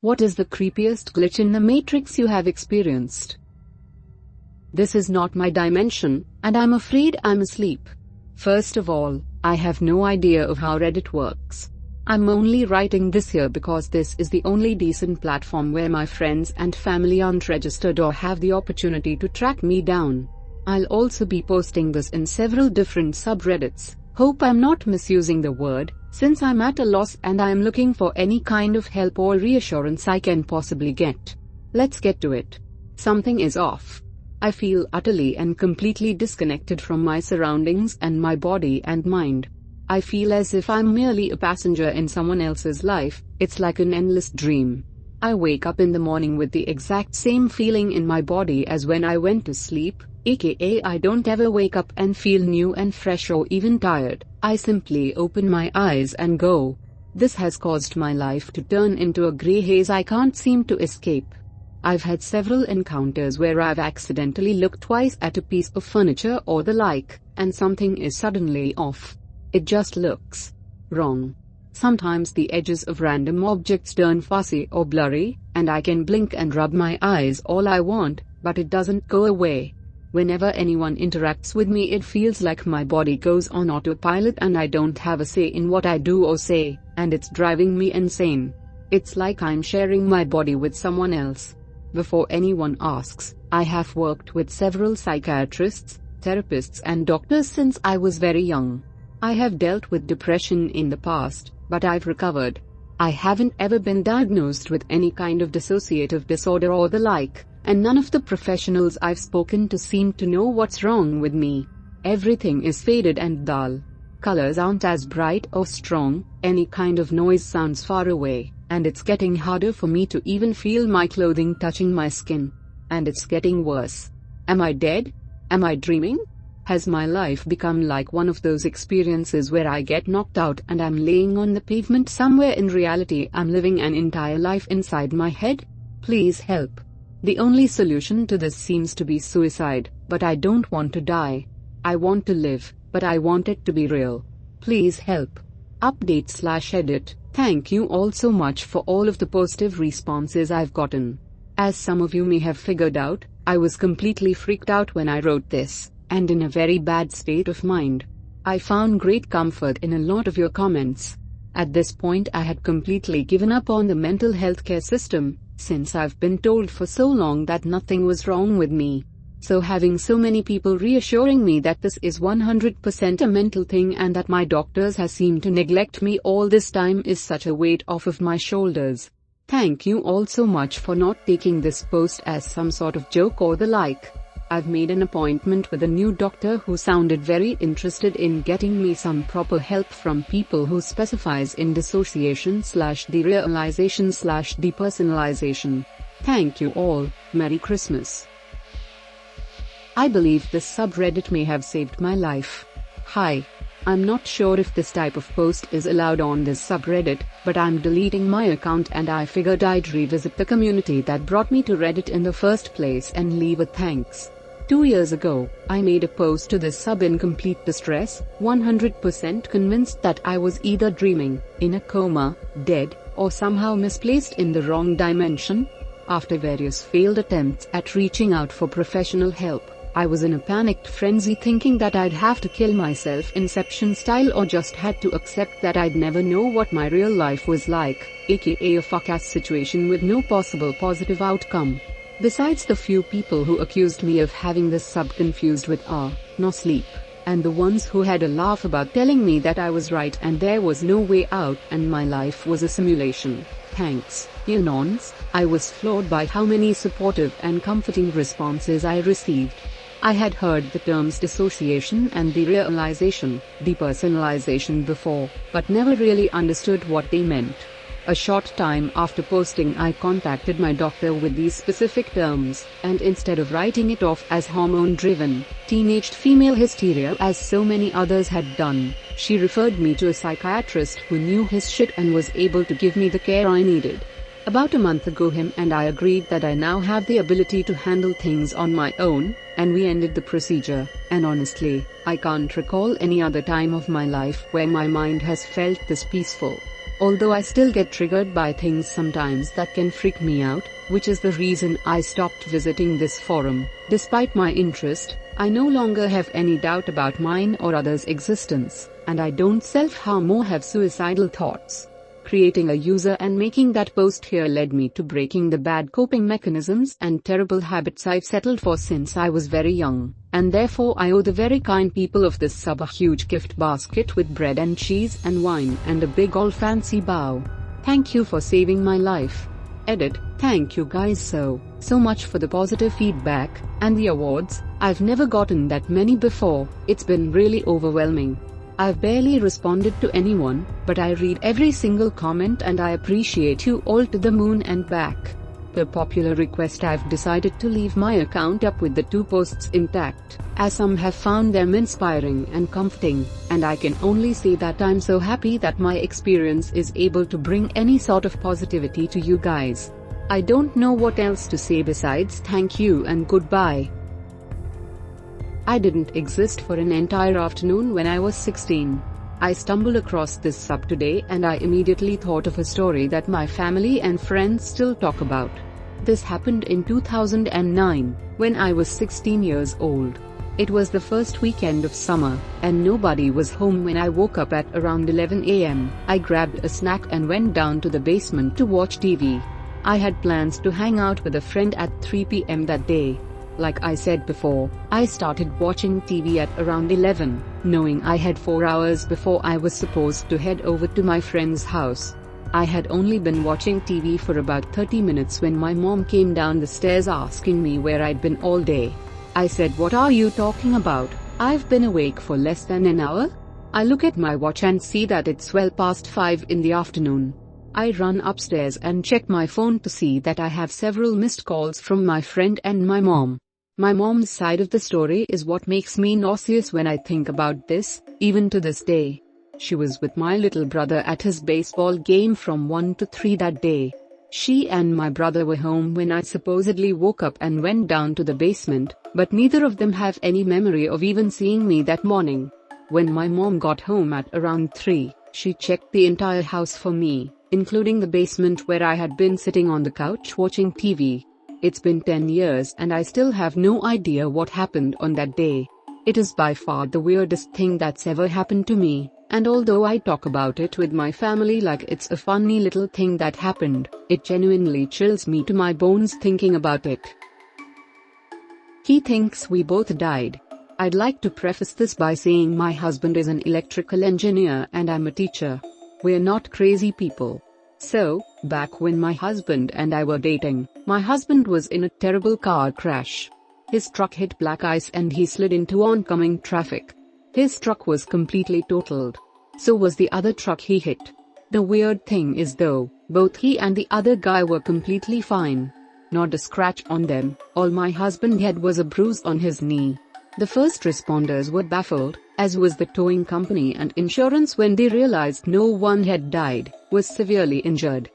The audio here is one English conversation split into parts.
What is the creepiest glitch in the Matrix you have experienced? This is not my dimension, and I'm afraid I'm asleep. First of all, I have no idea of how Reddit works. I'm only writing this here because this is the only decent platform where my friends and family aren't registered or have the opportunity to track me down. I'll also be posting this in several different subreddits. Hope I'm not misusing the word, since I'm at a loss and I'm looking for any kind of help or reassurance I can possibly get. Let's get to it. Something is off. I feel utterly and completely disconnected from my surroundings and my body and mind. I feel as if I'm merely a passenger in someone else's life. It's like an endless dream. I wake up in the morning with the exact same feeling in my body as when I went to sleep, aka I don't ever wake up and feel new and fresh or even tired. I simply open my eyes and go. This has caused my life to turn into a grey haze I can't seem to escape. I've had several encounters where I've accidentally looked twice at a piece of furniture or the like, and something is suddenly off. It just looks wrong. Sometimes the edges of random objects turn fuzzy or blurry, and I can blink and rub my eyes all I want, but it doesn't go away. Whenever anyone interacts with me, it feels like my body goes on autopilot and I don't have a say in what I do or say, and it's driving me insane. It's like I'm sharing my body with someone else. Before anyone asks, I have worked with several psychiatrists, therapists and doctors since I was very young. I have dealt with depression in the past, but I've recovered. I haven't ever been diagnosed with any kind of dissociative disorder or the like, and none of the professionals I've spoken to seem to know what's wrong with me. Everything is faded and dull. Colors aren't as bright or strong, any kind of noise sounds far away, and it's getting harder for me to even feel my clothing touching my skin. And it's getting worse. Am I dead? Am I dreaming? Has my life become like one of those experiences where I get knocked out and I'm laying on the pavement somewhere? In reality, I'm living an entire life inside my head? Please help. The only solution to this seems to be suicide, but I don't want to die. I want to live, but I want it to be real. Please help. Update/edit. Thank you all so much for all of the positive responses I've gotten. As some of you may have figured out, I was completely freaked out when I wrote this, and in a very bad state of mind. I found great comfort in a lot of your comments. At this point I had completely given up on the mental health care system, since I've been told for so long that nothing was wrong with me. So having so many people reassuring me that this is 100% a mental thing and that my doctors have seemed to neglect me all this time is such a weight off of my shoulders. Thank you all so much for not taking this post as some sort of joke or the like. I've made an appointment with a new doctor who sounded very interested in getting me some proper help from people who specifies in dissociation/derealization/depersonalization. Thank you all. Merry Christmas. I believe this subreddit may have saved my life. Hi. I'm not sure if this type of post is allowed on this subreddit, but I'm deleting my account and I figured I'd revisit the community that brought me to Reddit in the first place and leave a thanks. 2 years ago, I made a post to this sub in complete distress, 100% convinced that I was either dreaming, in a coma, dead, or somehow misplaced in the wrong dimension. After various failed attempts at reaching out for professional help, I was in a panicked frenzy thinking that I'd have to kill myself Inception style or just had to accept that I'd never know what my real life was like, aka a fuck-ass situation with no possible positive outcome. Besides the few people who accused me of having this sub confused with no sleep, and the ones who had a laugh about telling me that I was right and there was no way out and my life was a simulation. Thanks, you nons. I was floored by how many supportive and comforting responses I received. I had heard the terms dissociation and derealization, depersonalization before, but never really understood what they meant. A short time after posting, I contacted my doctor with these specific terms, and instead of writing it off as hormone-driven, teenaged female hysteria as so many others had done, she referred me to a psychiatrist who knew his shit and was able to give me the care I needed. About a month ago, him and I agreed that I now have the ability to handle things on my own, and we ended the procedure. And honestly, I can't recall any other time of my life where my mind has felt this peaceful. although I still get triggered by things sometimes that can freak me out, which is the reason I stopped visiting this forum. Despite my interest, I no longer have any doubt about mine or others' existence, and I don't self-harm or have suicidal thoughts. Creating a user and making that post here led me to breaking the bad coping mechanisms and terrible habits I've settled for since I was very young, and therefore I owe the very kind people of this sub a huge gift basket with bread and cheese and wine and a big ol' fancy bow. Thank you for saving my life. Edit. Thank you guys so much for the positive feedback and the awards. I've never gotten that many before. It's been really overwhelming. I've barely responded to anyone, but I read every single comment and I appreciate you all to the moon and back. Per popular request, I've decided to leave my account up with the 2 posts intact, as some have found them inspiring and comforting, and I can only say that I'm so happy that my experience is able to bring any sort of positivity to you guys. I don't know what else to say besides thank you and goodbye. I didn't exist for an entire afternoon when I was 16. I stumbled across this sub today and I immediately thought of a story that my family and friends still talk about. This happened in 2009, when I was 16 years old. It was the first weekend of summer, and nobody was home when I woke up at around 11 a.m. I grabbed a snack and went down to the basement to watch TV. I had plans to hang out with a friend at 3 p.m. that day. Like I said before, I started watching TV at around 11, knowing I had 4 hours before I was supposed to head over to my friend's house. I had only been watching TV for about 30 minutes when my mom came down the stairs asking me where I'd been all day. I said, "What are you talking about? I've been awake for less than an hour?" I look at my watch and see that it's well past 5 in the afternoon. I run upstairs and check my phone to see that I have several missed calls from my friend and my mom. My mom's side of the story is what makes me nauseous when I think about this, even to this day. She was with my little brother at his baseball game from 1 to 3 that day. She and my brother were home when I supposedly woke up and went down to the basement, but neither of them have any memory of even seeing me that morning. When my mom got home at around 3, she checked the entire house for me, including the basement where I had been sitting on the couch watching TV. It's been 10 years and I still have no idea what happened on that day. It is by far the weirdest thing that's ever happened to me, and although I talk about it with my family like it's a funny little thing that happened, it genuinely chills me to my bones thinking about it. He thinks we both died. I'd like to preface this by saying my husband is an electrical engineer and I'm a teacher. We're not crazy people. So, back when my husband and I were dating, my husband was in a terrible car crash. His truck hit black ice and he slid into oncoming traffic. His truck was completely totaled. So was the other truck he hit. The weird thing is though, both he and the other guy were completely fine. Not a scratch on them. All my husband had was a bruise on his knee. The first responders were baffled, as was the towing company and insurance when they realized no one had died, was severely injured.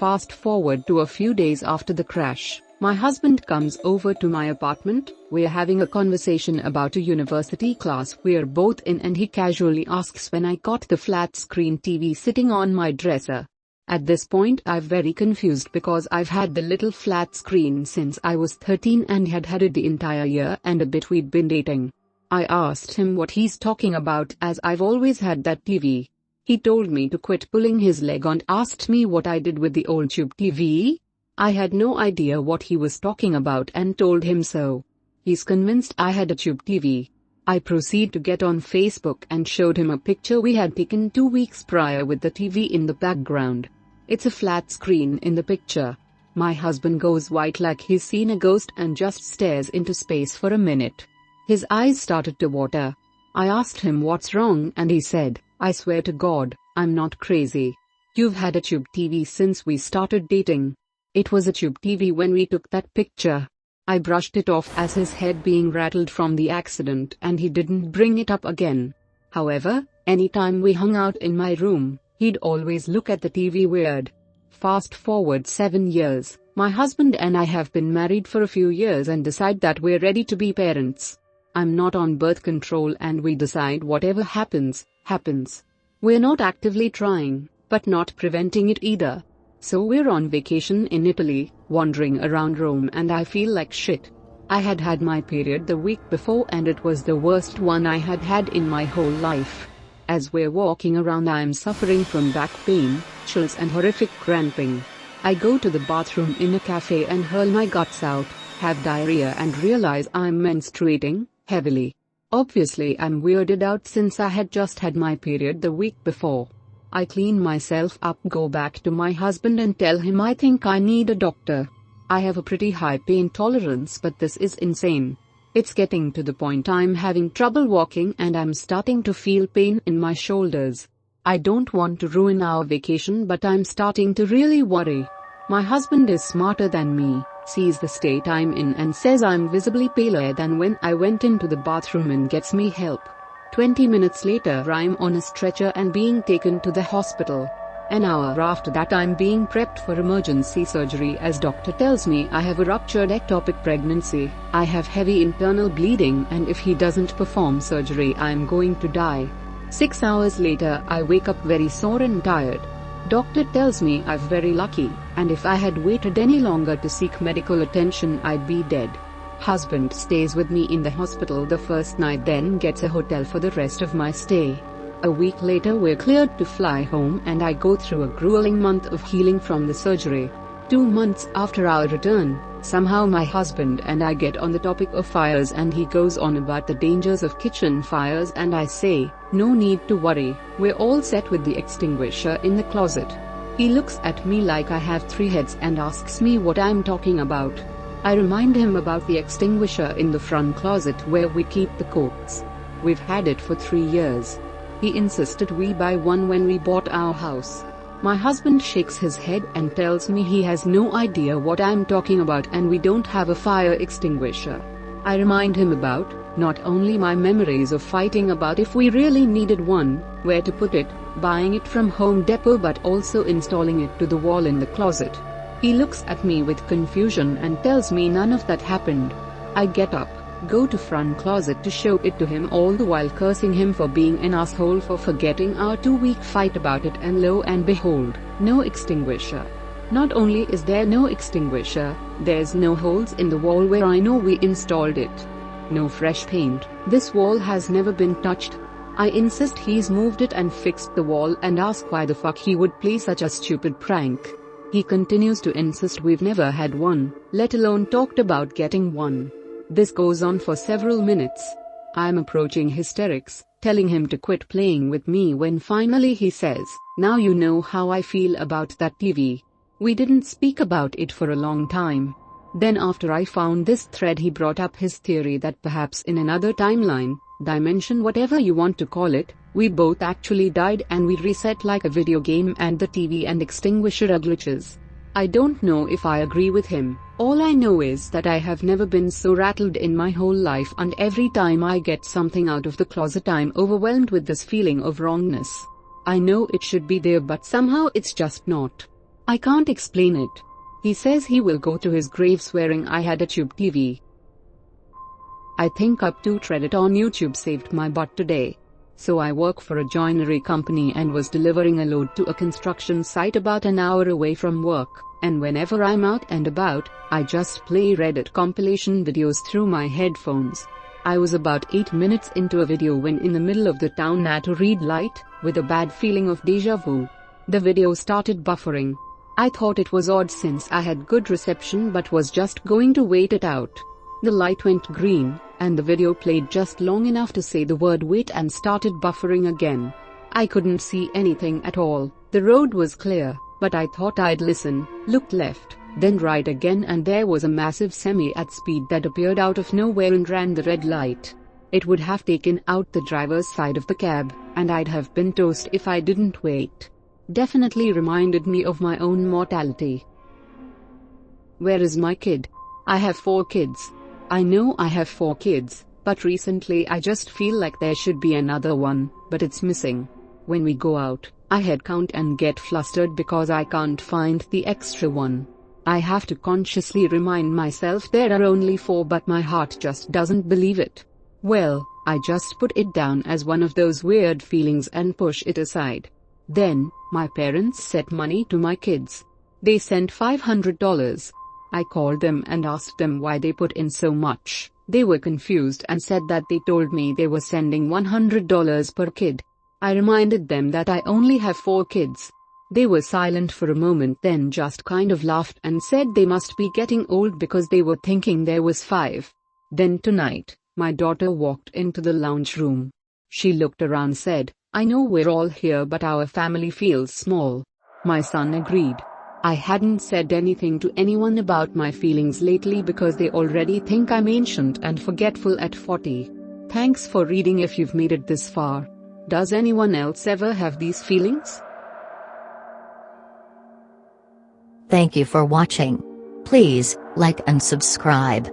Fast forward to a few days after the crash, my husband comes over to my apartment. We're having a conversation about a university class we're both in and he casually asks when I got the flat screen TV sitting on my dresser. At this point I'm very confused because I've had the little flat screen since I was 13 and had had it the entire year and a bit we'd been dating. I asked him what he's talking about as I've always had that TV. He told me to quit pulling his leg and asked me what I did with the old tube TV. I had no idea what he was talking about and told him so. He's convinced I had a tube TV. I proceed to get on Facebook and showed him a picture we had taken 2 weeks prior with the TV in the background. It's a flat screen in the picture. My husband goes white like he's seen a ghost and just stares into space for a minute. His eyes started to water. I asked him what's wrong and he said, "I swear to God, I'm not crazy. You've had a tube TV since we started dating." It was a tube TV when we took that picture. I brushed it off as his head being rattled from the accident and he didn't bring it up again. However, anytime we hung out in my room, he'd always look at the TV weird. Fast forward 7 years, my husband and I have been married for a few years and decide that we're ready to be parents. I'm not on birth control and we decide whatever happens, happens. We're not actively trying. but not preventing it either. So we're on vacation in Italy, wandering around Rome, and I feel like shit. I had had my period the week before and it was the worst one I had had in my whole life. As we're walking around, I am suffering from back pain, chills and horrific cramping. I go to the bathroom in a cafe and hurl my guts out, have diarrhea and realize I'm menstruating heavily. Obviously I'm weirded out since I had just had my period the week before. I clean myself up, go back to my husband and tell him I think I need a doctor. I have a pretty high pain tolerance, but this is insane. It's getting to the point I'm having trouble walking and I'm starting to feel pain in my shoulders. I don't want to ruin our vacation, but I'm starting to really worry. My husband is smarter than me, sees the state I'm in and says I'm visibly paler than when I went into the bathroom and gets me help. 20 minutes later I'm on a stretcher and being taken to the hospital. An hour after that I'm being prepped for emergency surgery as doctor tells me I have a ruptured ectopic pregnancy, I have heavy internal bleeding and if he doesn't perform surgery I'm going to die. 6 hours later I wake up very sore and tired. Doctor tells me I'm very lucky, and if I had waited any longer to seek medical attention I'd be dead. Husband stays with me in the hospital the first night, then gets a hotel for the rest of my stay. A week later we're cleared to fly home and I go through a grueling month of healing from the surgery. 2 months after our return, somehow my husband and I get on the topic of fires and he goes on about the dangers of kitchen fires and I say, no need to worry, we're all set with the extinguisher in the closet. He looks at me like I have 3 heads and asks me what I'm talking about. I remind him about the extinguisher in the front closet where we keep the coats. We've had it for 3 years. He insisted we buy one when we bought our house. My husband shakes his head and tells me he has no idea what I'm talking about and we don't have a fire extinguisher. I remind him about, not only my memories of fighting about if we really needed one, where to put it, buying it from Home Depot, but also installing it to the wall in the closet. He looks at me with confusion and tells me none of that happened. I get up, go to front closet to show it to him, all the while cursing him for being an asshole for forgetting our 2-week fight about it, and lo and behold, no extinguisher. Not only is there no extinguisher, there's no holes in the wall where I know we installed it. No fresh paint, this wall has never been touched. I insist he's moved it and fixed the wall and ask why the fuck he would play such a stupid prank. He continues to insist we've never had one, let alone talked about getting one. This goes on for several minutes. I'm approaching hysterics, telling him to quit playing with me when finally he says, now you know how I feel about that TV. We didn't speak about it for a long time. Then after I found this thread he brought up his theory that perhaps in another timeline, dimension, whatever you want to call it, we both actually died and we reset like a video game and the TV and extinguisher are glitches. I don't know if I agree with him. All I know is that I have never been so rattled in my whole life, and every time I get something out of the closet I'm overwhelmed with this feeling of wrongness. I know it should be there but somehow it's just not. I can't explain it. He says he will go to his grave swearing I had a tube TV. I think up to Reddit on YouTube saved my butt today. So I work for a joinery company and was delivering a load to a construction site about an hour away from work, and whenever I'm out and about, I just play Reddit compilation videos through my headphones. I was about 8 minutes into a video when in the middle of the town at a red light, with a bad feeling of deja vu, the video started buffering. I thought it was odd since I had good reception but was just going to wait it out. The light went green, and the video played just long enough to say the word wait and started buffering again. I couldn't see anything at all. The road was clear, but I thought I'd listen, looked left, then right again, and there was a massive semi at speed that appeared out of nowhere and ran the red light. It would have taken out the driver's side of the cab, and I'd have been toast if I didn't wait. Definitely reminded me of my own mortality. Where is my kid? I have 4 kids. I know I have 4 kids, but recently I just feel like there should be another one, but it's missing. When we go out, I head count and get flustered because I can't find the extra one. I have to consciously remind myself there are only 4, but my heart just doesn't believe it. Well, I just put it down as one of those weird feelings and push it aside. Then, my parents sent money to my kids. They sent $500. I called them and asked them why they put in so much. They were confused and said that they told me they were sending $100 per kid. I reminded them that I only have 4 kids. They were silent for a moment, then just kind of laughed and said they must be getting old because they were thinking there was 5. Then tonight, my daughter walked into the lounge room. She looked around, said, "I know we're all here, but our family feels small." My son agreed. I hadn't said anything to anyone about my feelings lately because they already think I'm ancient and forgetful at 40. Thanks for reading. If you've made it this far, does anyone else ever have these feelings? Thank you for watching. Please like and subscribe.